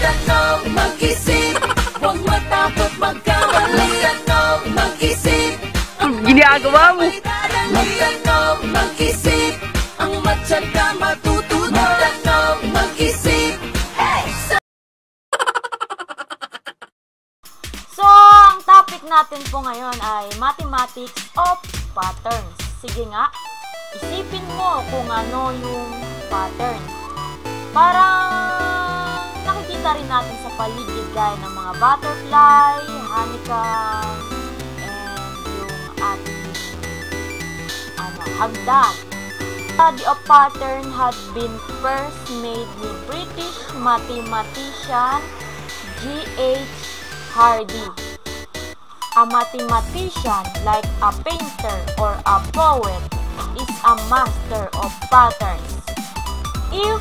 Marunong mag-isip, huwag matakot magkamali. Marunong mag-isip, ginagawa mo. marunong mag-isip, ang matyaga matutunan. Marunong mag-isip. So, ang topic natin po ngayon ay mathematics of patterns. Sige nga, isipin mo kung ano yung pattern. Parang nakikita rin natin sa paligid gaya ng mga butterfly, honeycomb, and yung ating hagdan. Study of pattern had been first made with British mathematician G.H. Hardy. A mathematician, like a painter or a poet, is a master of patterns. If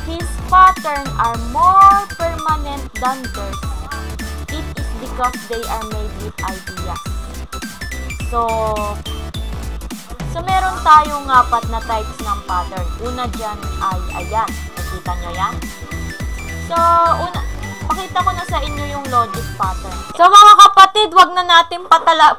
his patterns are more permanent than theirs, it is because they are made with ideas. So meron tayong apat na types ng pattern. Una dyan ay ayan. Nakita nyo yan? So, pakita ko na sa inyo yung logic pattern. So, mga kapatid, wag na natin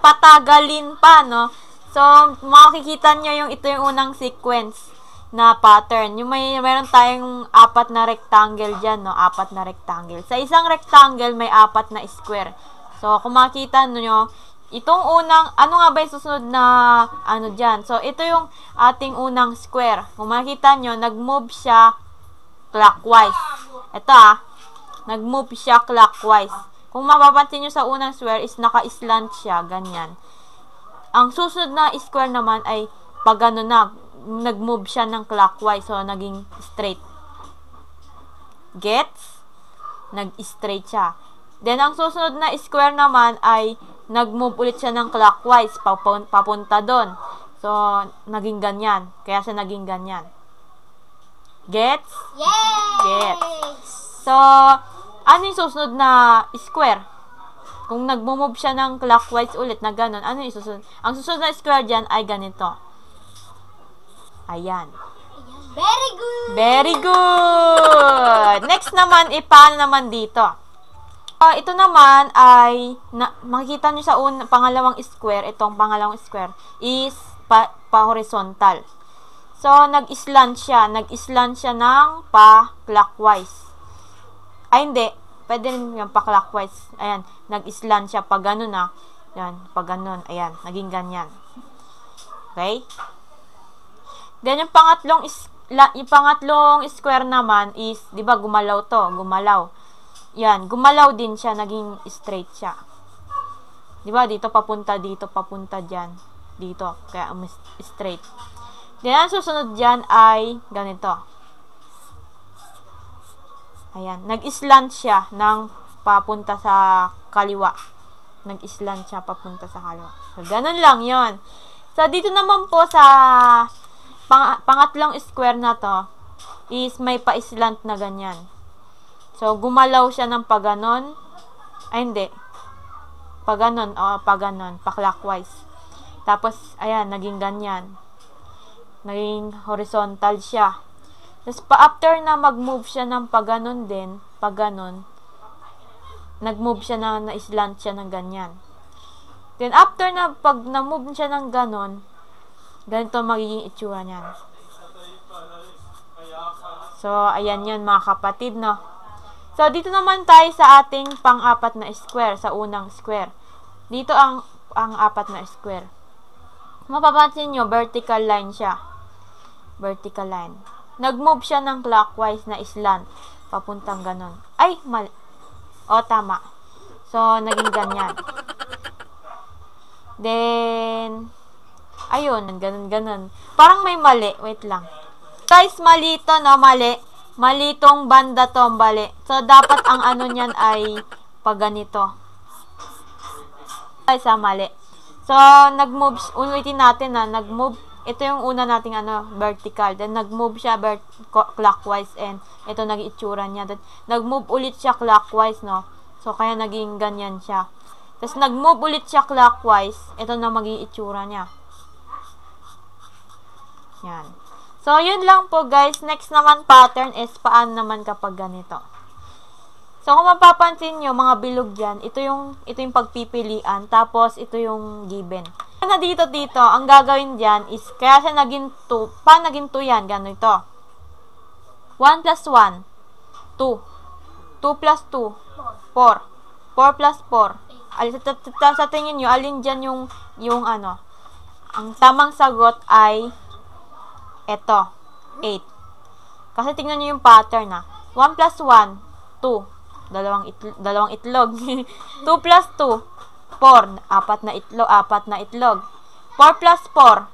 patagalin pa, no? So, makikita nyo ito yung unang sequence na pattern. Yung meron tayong apat na rectangle dyan, no? Apat na rectangle. Sa isang rectangle, may apat na square. So, kung makikita nyo, itong unang, ano nga ba yung susunod na, dyan? So, ito yung ating unang square. Kung makikita nyo, nag-move siya clockwise. Ito nag-move siya clockwise. Kung mapapansin nyo sa unang square is naka-slant siya, ganyan. Ang susunod na square naman ay pag gano'n na, nag-move siya ng clockwise. So, naging straight. Gets? Nag-straight siya. Then, ang susunod na square naman ay nag-move ulit siya ng clockwise, papunta doon. So, naging ganyan. Kaya siya naging ganyan. Gets? Yay! Gets. So, ano yung susunod na square? Kung nag-move siya ng clockwise ulit na gano'n, ano yung susunod? Ang susunod na square dyan ay ganito. Ayan. Very good! Very good! Next naman, paano naman dito? Ito naman ay, makikita nyo sa pangalawang square, itong pangalawang square, is pa-horizontal. So, nag-slant siya. Nag-slant siya ng pa-clockwise. Ay, hindi. Pwede rin yung pa-clockwise. Ayan, nag-slant siya pag gano'n na. Ayan, pag gano'n. Ayan, naging ganyan. Okay? Then, yung pangatlong square naman is, di ba, gumalaw to. Gumalaw. Yan, gumalaw din siya, naging straight siya. Di ba, dito papunta dyan. Dito, kaya straight. Then, ang susunod dyan ay ganito. Ayan, nag-slant siya ng papunta sa kaliwa. Nag-slant siya papunta sa kaliwa. So, ganun lang yon. So, dito naman po sa pangatlong square na to is may pa-slant na ganyan. So, gumalaw siya ng paganon. Ay, hindi. Paganon. O, paganon. Pa-clockwise. Tapos, ayan, naging ganyan. Naging horizontal siya. Tapos, after na mag-move siya ng paganon din, paganon, nag-move siya na-slant siya ng ganyan. Then, after na, pag na-move siya ng ganon, ganito magiging itsura niyan. So, ayan yun, mga kapatid, no? So, dito naman tayo sa ating pang-apat na square, sa unang square. Dito ang apat na square. Mapapansin nyo, vertical line siya. Vertical line. Nag-move siya ng clockwise na slant. Papuntang ganon. Ay, mali. O, tama. So, naging ganyan. Then, ayun, ganon. Parang may mali. Wait lang. Guys, mali to, no? Mali. Mali tong banda to, mali. So, dapat ang ano niyan ay pag ganito. Ay, sa mali. So, nag-move, ulitin natin na, nag-move, ito yung una nating vertical. Then, nag-move siya clockwise and ito nag-itsura niya. Then, nag-move ulit siya clockwise, no? So, kaya naging ganyan siya. Tapos, nag-move ulit siya clockwise. Ito na maging itsura niya. Yan. So, yun lang po guys. Next naman pattern is paano naman kapag ganito. So, kung mapapansin nyo, mga bilog dyan, ito yung pagpipilian, tapos ito yung given. Na dito, ang gagawin dyan is, kaya siya naging 2. Paano naging 2 yan? Gano'n ito. 1 plus 1, 2. 2 plus 2, 4. 4 plus 4. Sa tingin nyo, alin dyan yung ano? Ang tamang sagot ay ito, 8. Kasi tingnan nyo yung pattern na. 1 plus 1, 2. Dalawang itlog. 2 plus 2, 4. 4 na itlog. 4 plus 4,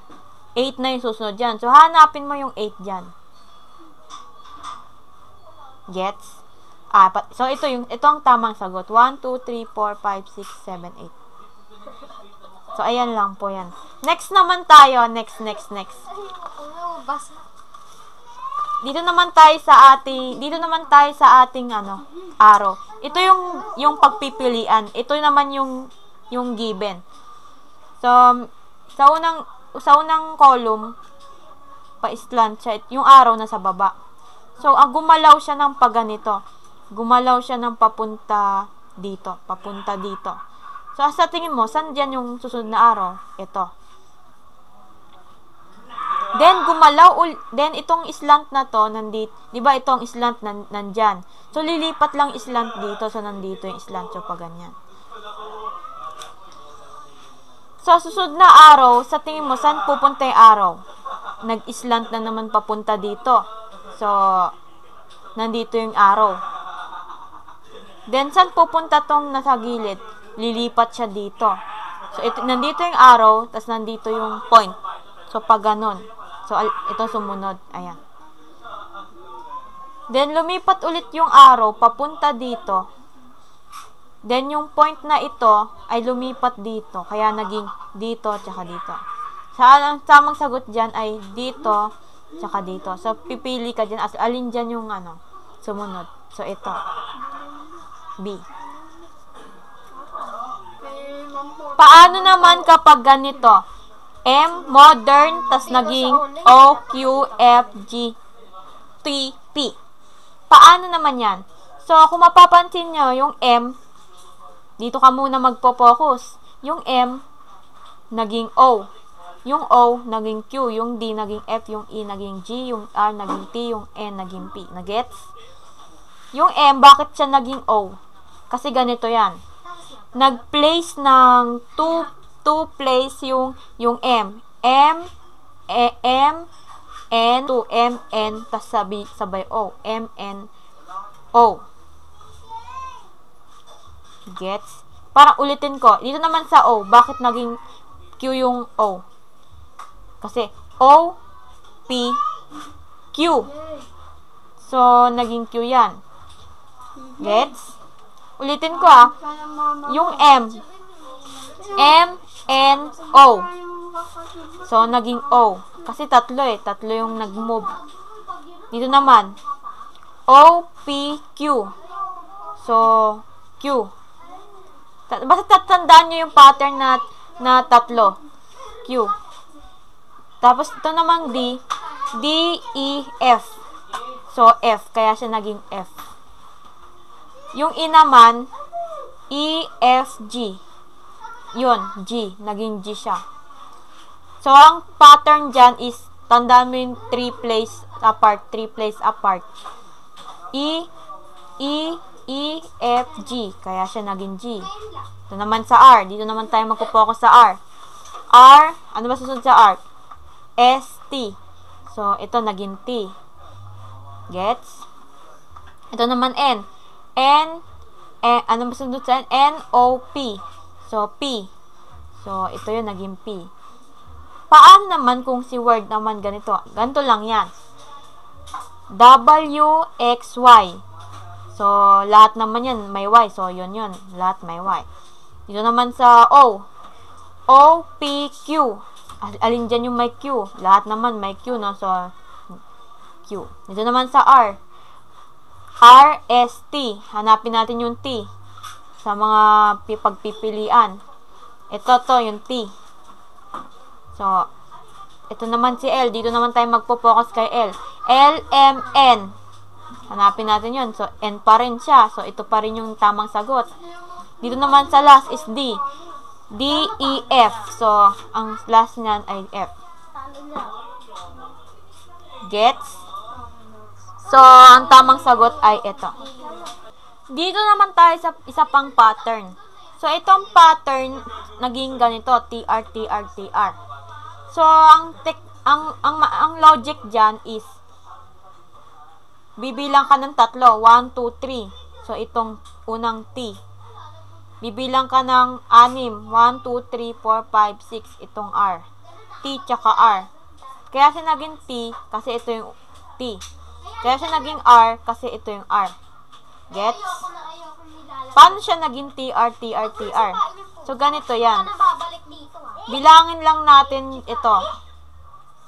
8 na yung susunod dyan. So, hanapin mo yung 8 dyan. Gets? So, ito ang tamang sagot. 1, 2, 3, 4, 5, 6, 7, 8. So, ayan lang po yan. Next naman tayo. Next. Basa. Dito naman tayo sa ating arrow. Ito yung pagpipilian. Ito naman yung given. So, sa unang column, pa-slant siya, yung arrow na sa baba. So, gumalaw siya ng paganito. Gumalaw siya ng papunta dito. So, sa tingin mo, saan dyan yung susunod na arrow? Ito. Then itong slant na to, nandito, di ba itong slant nandyan. So, lilipat lang slant dito, so nandito yung slant, so pa ganyan. So, susunod na arrow, sa tingin mo, saan pupunta yung arrow? Nag-slant na naman papunta dito. So, nandito yung arrow. Then, saan pupunta tong nasa gilid? Lilipat siya dito. So, nandito yung arrow, tas nandito yung point. So, pag ganon. So, ito sumunod. Ayan. Then, lumipat ulit yung arrow papunta dito. Then, yung point na ito ay lumipat dito. Kaya, naging dito, tsaka dito. Ang tamang sagot dyan ay dito, tsaka dito. So, pipili ka dyan. Alin dyan yung sumunod. So, ito. B. Paano naman kapag ganito? M, modern, tas naging O, Q, F, G, T, P. Paano naman yan? So, kung mapapansin nyo, yung M, dito ka muna magpo-focus. Yung M, naging O. Yung O, naging Q. Yung D, naging F. Yung E, naging G. Yung R, naging T. Yung N, naging P. Nagets? Yung M, bakit siya naging O? Kasi ganito yan. Nag-place ng two place yung M. M, N, 2, M, N, tas sabay O. M, N, O. Gets? Parang ulitin ko. Dito naman sa O, bakit naging Q yung O? Kasi O, P, Q. So, naging Q yan. Gets? Ulitin ko yung M, N, O. So, naging O. Kasi tatlo yung nag-move. Dito naman, O, P, Q. So, Q. Basta tatandaan nyo yung pattern na tatlo. Q. Tapos, ito naman D. D, E, F. So, F. Kaya siya naging F. Yung E naman, E, F, G. Yun, G. Naging G siya. So, ang pattern dyan is, tandaan mo yung 3 place apart. E, F, G. Kaya siya naging G. Ito naman sa R. Dito naman tayo magpo-focus sa R. R, ano ba susunod sa R? S, T. So, ito naging T. Gets? Ito naman N. Ano ba susunod sa N? N, O, P. So, P. So, ito yun, naging P. Paano naman kung si word naman ganito? Ganito lang yan. W, X, Y. So, lahat naman yan may Y. So, yun. Lahat may Y. Dito naman sa O. O, P, Q. Alin dyan yung may Q? Lahat naman may Q, no? So, Q. Dito naman sa R. R, S, T. Hanapin natin yung T. Sa mga pagpipilian. Ito yung T. So, ito naman si L. Dito naman tayo magpo-focus kay L. L, M, N. Hanapin natin yun. So, N pa rin siya. So, ito pa rin yung tamang sagot. Dito naman sa last is D. D, E, F. So, ang last niyan ay F. Gets? So, ang tamang sagot ay ito. Dito naman tayo sa isa pang pattern. So, itong pattern, naging ganito. TR, TR, TR. So, ang logic dyan is, bibilang ka ng tatlo. 1, 2, 3. So, itong unang T. Bibilang ka ng 6. 1, 2, 3, 4, 5, 6. Itong R. T tsaka R. Kaya siya naging T kasi ito yung T. Kaya siya naging R kasi ito yung R. Gets? Paano siya naging TR, TR, TR? So, ganito yan. Bilangin lang natin ito.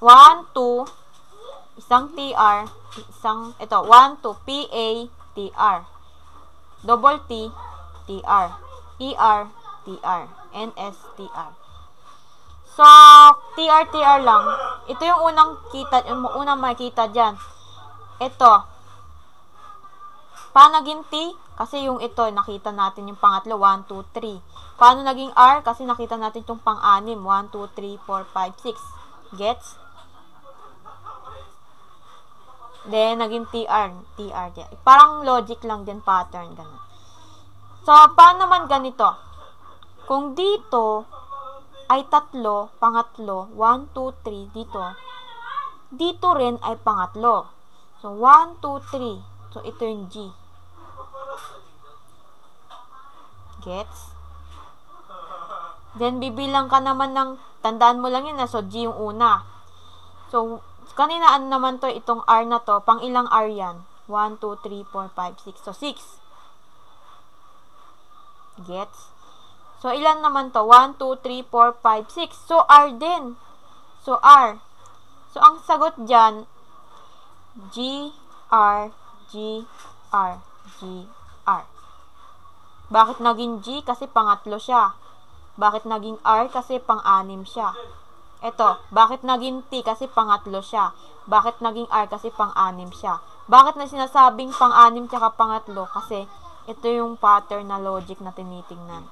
1, 2, isang TR, isang, ito, 1, 2, PA, TR. Double T, TR. ER, TR. NS, TR. So, TR, TR lang. Ito yung unang makikita dyan. Ito. Paano naging T? Kasi yung ito, nakita natin yung pangatlo, 1, 2, 3. Paano naging R? Kasi nakita natin itong pang-anim, 1, 2, 3, 4, 5, 6. Gets? Then, naging TR. TR dyan. Parang logic lang din, pattern. Ganun. So, paano naman ganito? Kung dito ay tatlo, pangatlo, 1, 2, 3, dito rin ay pangatlo. So, 1, 2, 3. So, ito yung G. Gets? Then, bibilang ka naman ng, tandaan mo lang yun na, so G yung una. So, kanina ano naman to, itong R na to, pang ilang R yan? 1, 2, 3, 4, 5, 6. So, 6. Gets? So, ilan naman to? 1, 2, 3, 4, 5, 6. So, R din. So, R. So, ang sagot dyan, G, R, G, R, G, R. Bakit naging G? Kasi pangatlo siya. Bakit naging R? Kasi pang-anim siya. Ito, bakit naging T? Kasi pangatlo siya. Bakit naging R? Kasi pang-anim siya. Bakit na sinasabing pang-anim tsaka pangatlo? Kasi ito yung pattern na logic na tinitingnan.